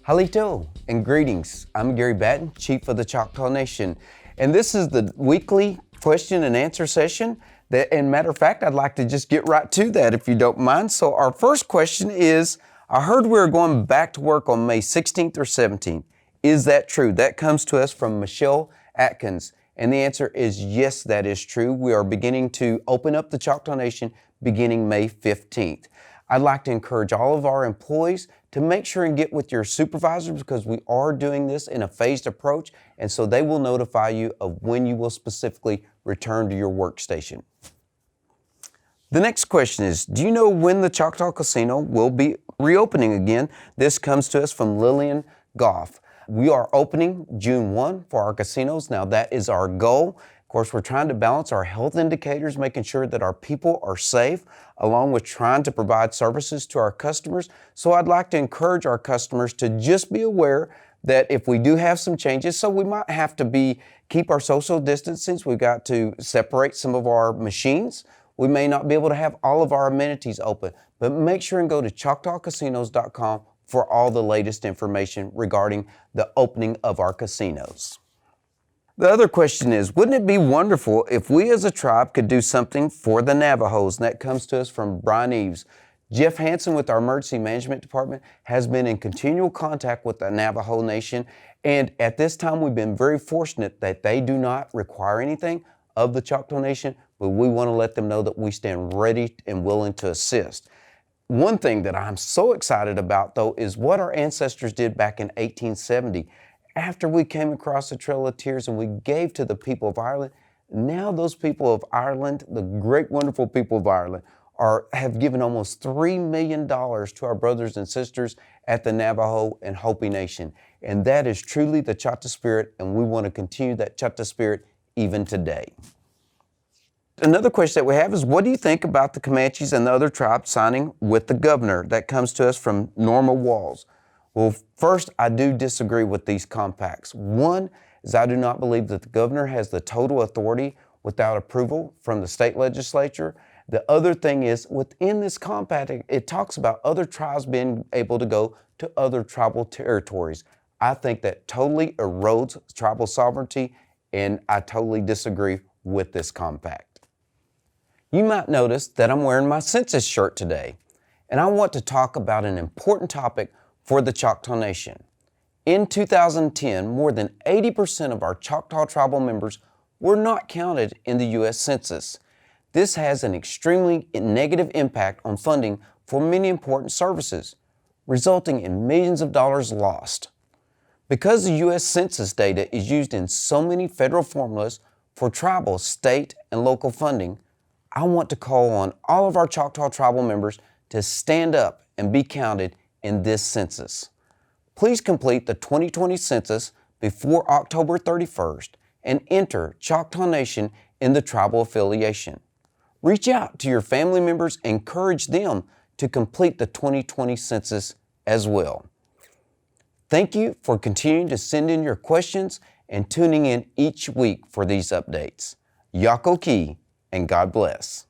Halito and greetings. I'm Gary Batton, Chief of the Choctaw Nation, and this is the weekly question and answer session. And matter of fact, I'd like to just get right to that if you don't mind. So our first question is, I heard we were going back to work on May 16th or 17th. Is that true? That comes to us from Michelle Atkins, and the answer is yes, that is true. We are beginning to open up the Choctaw Nation beginning May 15th. I'd like to encourage all of our employees to make sure and get with your supervisors because we are doing this in a phased approach, and so they will notify you of when you will specifically return to your workstation. The next question is, do you know when the Choctaw Casino will be reopening again? This comes to us from Lillian Goff. We are opening June 1 for our casinos. Now that is our goal. Of course, we're trying to balance our health indicators, making sure that our people are safe, along with trying to provide services to our customers. So I'd like to encourage our customers to just be aware that if we do have some changes, so we might have to keep our social distancing. We've got to separate some of our machines. We may not be able to have all of our amenities open, but make sure and go to ChoctawCasinos.com for all the latest information regarding the opening of our casinos. The other question is, wouldn't it be wonderful if we as a tribe could do something for the Navajos? And that comes to us from Brian Eves. Jeff Hansen with our Emergency Management Department has been in continual contact with the Navajo Nation, and at this time we've been very fortunate that they do not require anything of the Choctaw Nation, but we want to let them know that we stand ready and willing to assist. One thing that I'm so excited about, though, is what our ancestors did back in 1870. After we came across the Trail of Tears and we gave to the people of Ireland, now those people of Ireland, the great, wonderful people of Ireland, have given almost $3 million to our brothers and sisters at the Navajo and Hopi Nation. And that is truly the Choctaw spirit, and we want to continue that Choctaw spirit even today. Another question that we have is, what do you think about the Comanches and the other tribes signing with the governor? That comes to us from Norma Walls. Well, first, I do disagree with these compacts. One is I do not believe that the governor has the total authority without approval from the state legislature. The other thing is, within this compact, it talks about other tribes being able to go to other tribal territories. I think that totally erodes tribal sovereignty, and I totally disagree with this compact. You might notice that I'm wearing my census shirt today, and I want to talk about an important topic for the Choctaw Nation. In 2010, more than 80% of our Choctaw tribal members were not counted in the U.S. Census. This has an extremely negative impact on funding for many important services, resulting in millions of dollars lost. Because the U.S. Census data is used in so many federal formulas for tribal, state, and local funding, I want to call on all of our Choctaw tribal members to stand up and be counted in this census. Please complete the 2020 census before October 31st and enter Choctaw Nation in the tribal affiliation. Reach out to your family members and encourage them to complete the 2020 census as well. Thank you for continuing to send in your questions and tuning in each week for these updates. Yako Ki, and God bless.